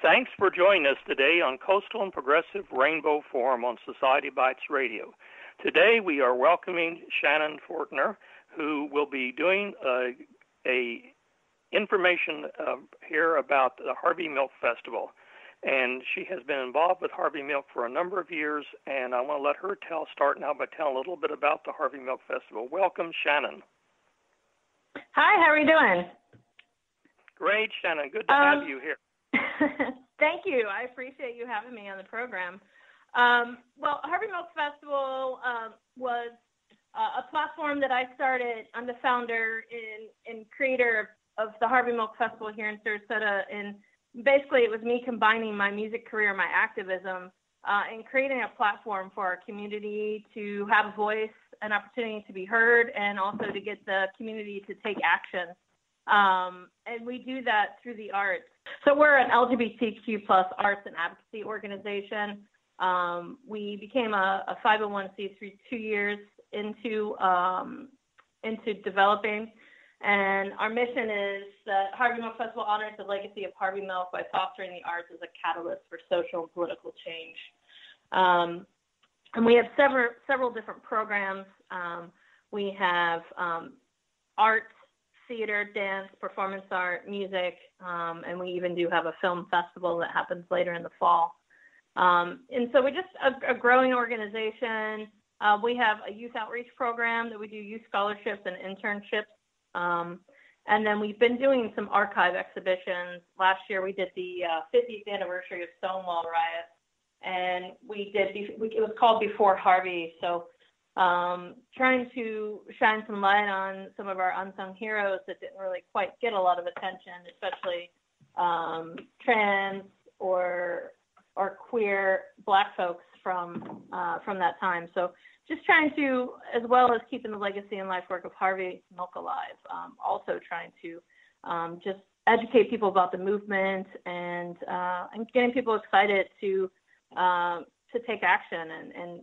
Thanks for joining us today on Coastal and Progressive Rainbow Forum on Society Bites Radio. Today we are welcoming Shannon FORTNER, who will be doing a information here about the Harvey Milk Festival. And she has been involved with Harvey Milk for a number of years, and I want to let her start now by telling a little bit about the Harvey Milk Festival. Welcome, Shannon. Hi, how are you doing? Great, Shannon. Good to have you here. Thank you. I appreciate you having me on the program. Well, Harvey Milk Festival was a platform that I started. I'm the founder and creator of the Harvey Milk Festival here in Sarasota. And basically, it was me combining my music career, my activism, and creating a platform for our community to have a voice, an opportunity to be heard, and also to get the community to take action. And we do that through the arts. So we're an LGBTQ plus arts and advocacy organization. We became a 501c3 2 years into developing. And our mission is that Harvey Milk Festival honors the legacy of Harvey Milk by fostering the arts as a catalyst for social and political change. And we have several different programs. We have arts, theater, dance, performance art, music, and we even do have a film festival that happens later in the fall. And so we're just a growing organization. We have a youth outreach program that we do youth scholarships and internships. And then we've been doing some archive exhibitions. Last year we did the 50th anniversary of Stonewall Riot, and it was called Before Harvey. So trying to shine some light on some of our unsung heroes that didn't really quite get a lot of attention, especially trans or queer Black folks from that time. So just trying to, as well as keeping the legacy and life work of Harvey Milk alive, also trying to just educate people about the movement and getting people excited to take action and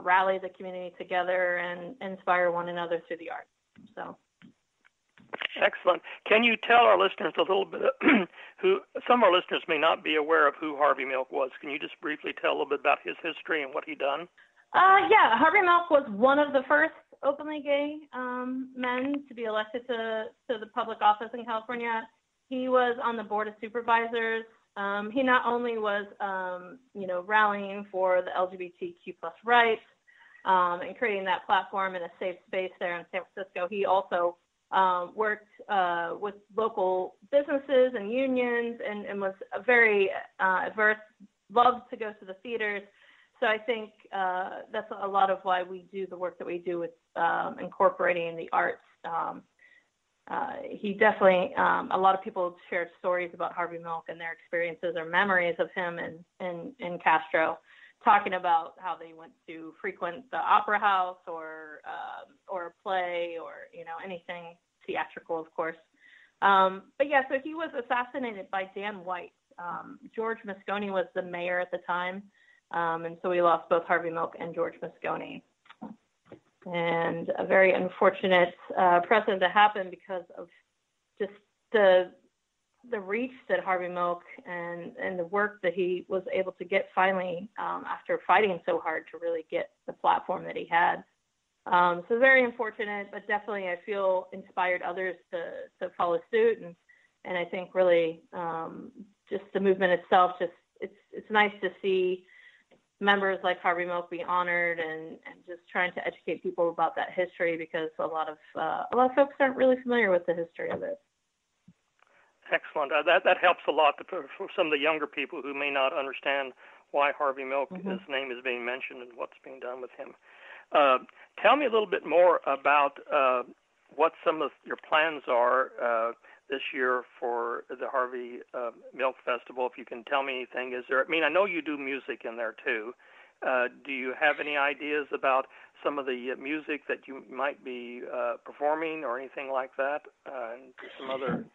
rally the community together and inspire one another through the arts. So. Excellent. Can you tell our listeners a little bit who some of our listeners may not be aware of who Harvey Milk was? Can you just briefly tell a little bit about his history and what he done? Yeah, Harvey Milk was one of the first openly gay men to be elected to the public office in California. He was on the board of supervisors. He not only was, rallying for the LGBTQ plus rights and creating that platform and a safe space there in San Francisco, he also worked with local businesses and unions and was very adverse, loved to go to the theaters. So I think that's a lot of why we do the work that we do with incorporating the arts. He definitely, a lot of people shared stories about Harvey Milk and their experiences or memories of him in Castro, talking about how they went to frequent the opera house or a play or, anything theatrical, of course. But yeah, so he was assassinated by Dan White. George Moscone was the mayor at the time. And so we lost both Harvey Milk and George Moscone. And a very unfortunate precedent that happened because of just the reach that Harvey Milk and the work that he was able to get finally after fighting so hard to really get the platform that he had. So very unfortunate, but definitely I feel inspired others to follow suit. And I think really just the movement itself, it's nice to see members like Harvey Milk be honored and just trying to educate people about that history, because a lot of folks aren't really familiar with the history of it. Excellent. That helps a lot for some of the younger people who may not understand why Harvey Milk, his name is being mentioned and what's being done with him. Tell me a little bit more about what some of your plans are this year for the Harvey Milk Festival. If you can tell me anything, is there? I mean, I know you do music in there too. Do you have any ideas about some of the music that you might be performing or anything like that? And some other.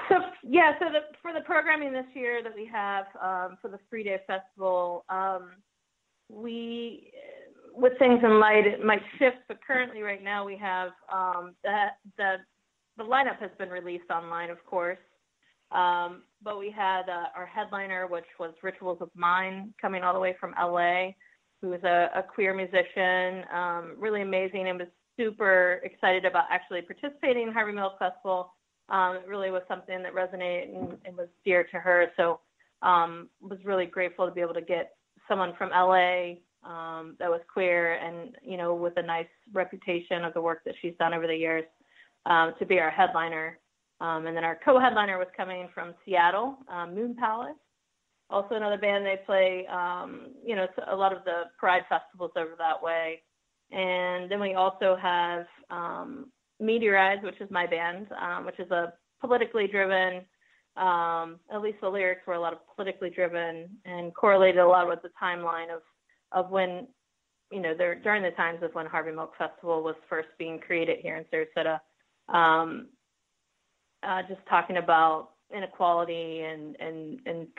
For the programming this year that we have for the 3-day festival, we, with things in light, it might shift, but currently right now we have the lineup has been released online, of course. But we had our headliner, which was Rituals of Mine, coming all the way from LA, who is a queer musician, really amazing, and was super excited about actually participating in Harvey Milk Festival. It really was something that resonated and was dear to her. So was really grateful to be able to get someone from LA that was queer and, with a nice reputation of the work that she's done over the years to be our headliner. And then our co-headliner was coming from Seattle, Moon Palace. Also another band, they play, a lot of the Pride festivals over that way. And then we also have Meteorize, which is my band, which is a politically driven, at least the lyrics were a lot of politically driven and correlated a lot with the timeline of when, during the times of when Harvey Milk Festival was first being created here in Sarasota. Just talking about inequality and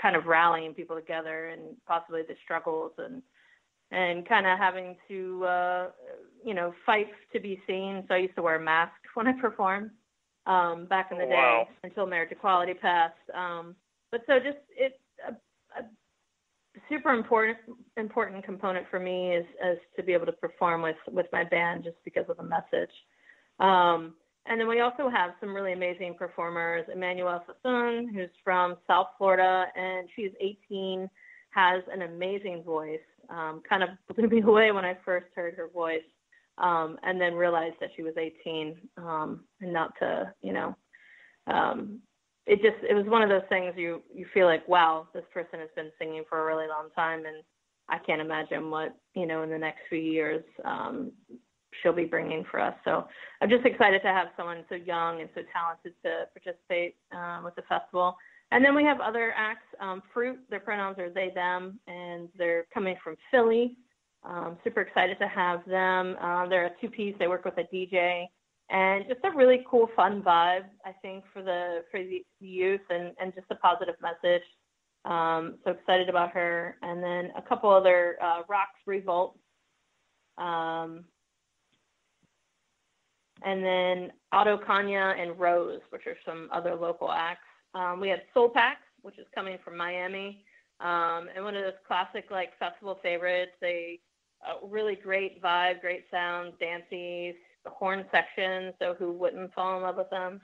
kind of rallying people together and possibly the struggles and kind of having to, fight to be seen. So I used to wear a mask when I performed back in the day until marriage equality passed. But so just it's a super important component for me is to be able to perform with my band just because of the message. And then we also have some really amazing performers. Emmanuel Sassoon, who's from South Florida, and she's 18, has an amazing voice. Kind of blew me away when I first heard her voice, and then realized that she was 18, and not to, it was one of those things you feel like, wow, this person has been singing for a really long time, and I can't imagine what, in the next few years, she'll be bringing for us. So I'm just excited to have someone so young and so talented to participate with the festival. And then we have other acts. Fruit, their pronouns are they, them, and they're coming from Philly. Super excited to have them. They're a two-piece. They work with a DJ. And just a really cool, fun vibe, I think, for the youth and just a positive message. So excited about her. And then a couple other Rocks Revolt. And then Otto Kanya and Rose, which are some other local acts. We have Soul Packs, which is coming from Miami, and one of those classic festival favorites. They really great vibe, great sound, dancey, horn section. So who wouldn't fall in love with them?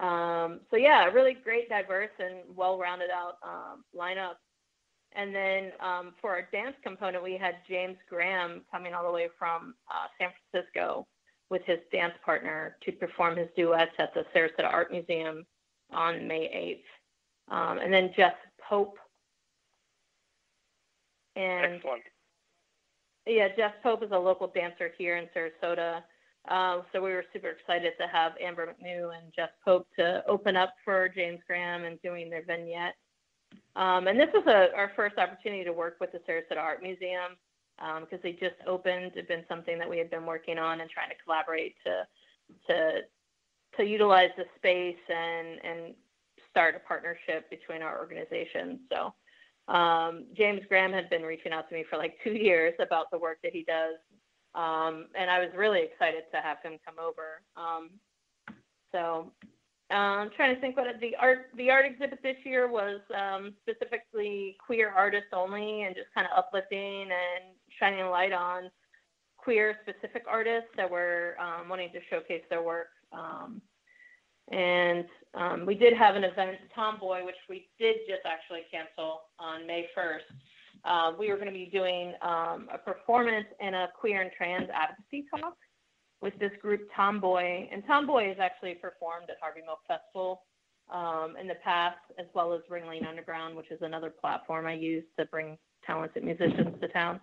So yeah, really great, diverse, and well-rounded out lineup. And then for our dance component, we had James Graham coming all the way from San Francisco with his dance partner to perform his duets at the Sarasota Art Museum on May 8th. And then Jeff Pope. And excellent. Yeah, Jeff Pope is a local dancer here in Sarasota. So we were super excited to have Amber McNew and Jeff Pope to open up for James Graham and doing their vignette. And this was our first opportunity to work with the Sarasota Art Museum because they just opened. It had been something that we had been working on and trying to collaborate to utilize the space and start a partnership between our organizations. So James Graham had been reaching out to me for 2 years about the work that he does. And I was really excited to have him come over. So I'm trying to think what the art exhibit this year was specifically queer artists only and just kind of uplifting and shining a light on queer specific artists that were wanting to showcase their work. And we did have an event, Tomboy, which we did just actually cancel on May 1st. We were going to be doing a performance and a queer and trans advocacy talk with this group Tomboy. And Tomboy has actually performed at Harvey Milk Festival in the past, as well as Ringling Underground, which is another platform I use to bring talented musicians to town.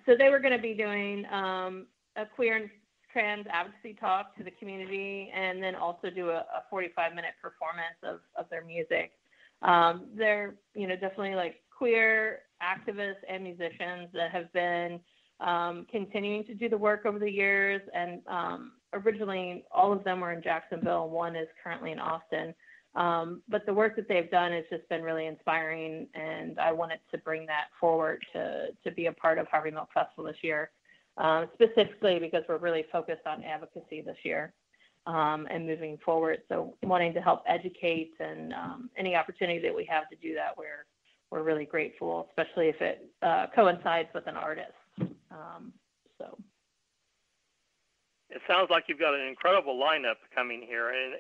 So they were going to be doing a queer and trans advocacy talk to the community, and then also do a 45-minute performance of their music. They're, definitely like queer activists and musicians that have been continuing to do the work over the years. And originally, all of them were in Jacksonville. One is currently in Austin. But the work that they've done has just been really inspiring, and I wanted to bring that forward to be a part of Harvey Milk Festival this year, specifically because we're really focused on advocacy this year and moving forward. So wanting to help educate, and any opportunity that we have to do that, we're really grateful, especially if it coincides with an artist. So. It sounds like you've got an incredible lineup coming here, and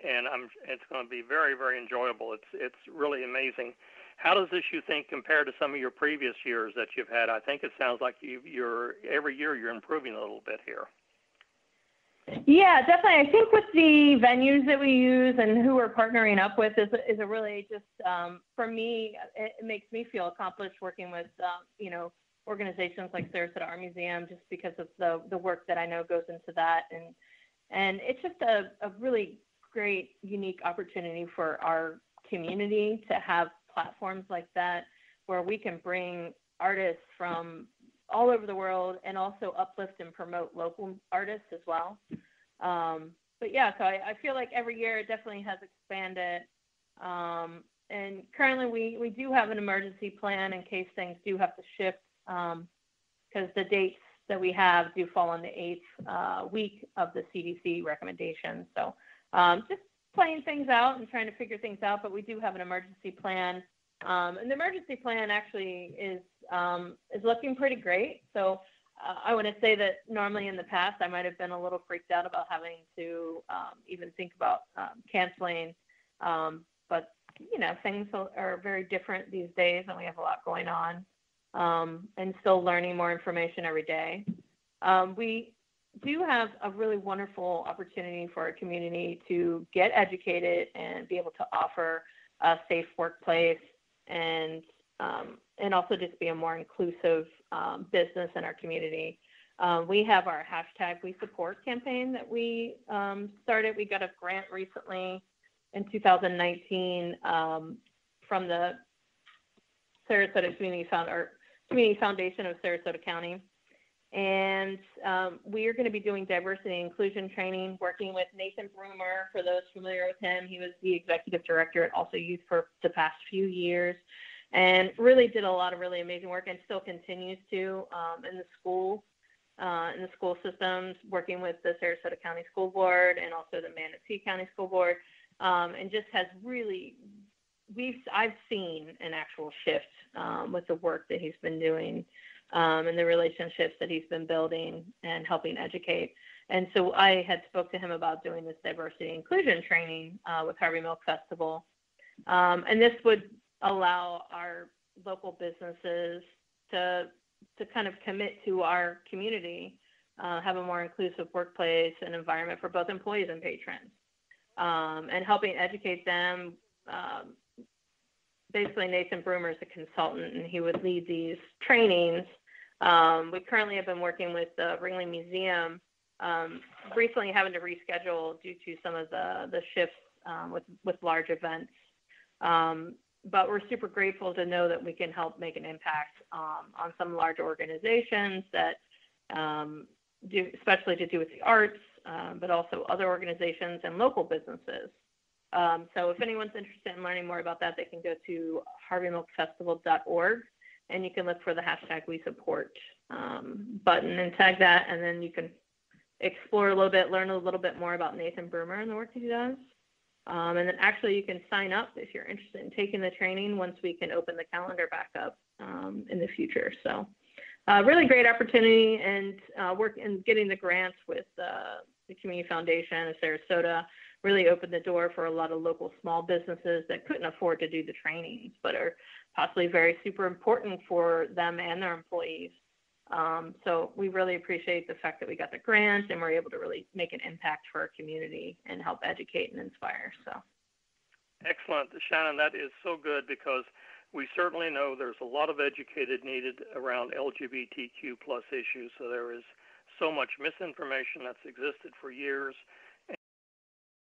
it's going to be very, very enjoyable. It's really amazing. How does this, you think, compare to some of your previous years that you've had? I think it sounds like you're every year you're improving a little bit here. Yeah, definitely. I think with the venues that we use and who we're partnering up with is a really just, for me, it makes me feel accomplished working with, organizations like Sarasota Art Museum, just because of the work that I know goes into that. And it's just a really great, unique opportunity for our community to have platforms like that, where we can bring artists from all over the world and also uplift and promote local artists as well. But yeah, so I feel like every year it definitely has expanded. And currently we do have an emergency plan in case things do have to shift, because the dates that we have do fall on the 8th week of the CDC recommendations. So just playing things out and trying to figure things out, but we do have an emergency plan. And the emergency plan actually is looking pretty great. So I want to say that normally in the past I might have been a little freaked out about having to even think about canceling. But, things are very different these days, and we have a lot going on. And still learning more information every day. We do have a really wonderful opportunity for our community to get educated and be able to offer a safe workplace, and also just be a more inclusive business in our community. We have our #WeSupport campaign that we started. We got a grant recently in 2019 from the Sarasota Community Foundation of Sarasota County. And we are going to be doing diversity and inclusion training, working with Nathan Brumer. For those familiar with him, he was the executive director at Also Youth for the past few years, and really did a lot of really amazing work, and still continues to in the school systems, working with the Sarasota County School Board and also the Manatee County School Board, and just has really, I've seen an actual shift with the work that he's been doing, and the relationships that he's been building and helping educate. And so I had spoke to him about doing this diversity inclusion training with Harvey Milk Festival. And this would allow our local businesses to kind of commit to our community, have a more inclusive workplace and environment for both employees and patrons, and helping educate them. Basically, Nathan Brumer is a consultant, and he would lead these trainings. We currently have been working with the Ringling Museum, recently having to reschedule due to some of the shifts with large events. But we're super grateful to know that we can help make an impact on some large organizations that do, especially to do with the arts, but also other organizations and local businesses. So if anyone's interested in learning more about that, they can go to harveymilkfestival.org, and you can look for the #WeSupport button and tag that, and then you can explore a little bit, learn a little bit more about Nathan Brumer and the work that he does. And then actually you can sign up if you're interested in taking the training once we can open the calendar back up in the future. So really great opportunity, and work in getting the grants with the Community Foundation of Sarasota really opened the door for a lot of local small businesses that couldn't afford to do the trainings, but are possibly very super important for them and their employees. So we really appreciate the fact that we got the grant and we're able to really make an impact for our community and help educate and inspire. So excellent, Shannon. That is so good, because we certainly know there's a lot of educated needed around LGBTQ plus issues. So there is so much misinformation that's existed for years.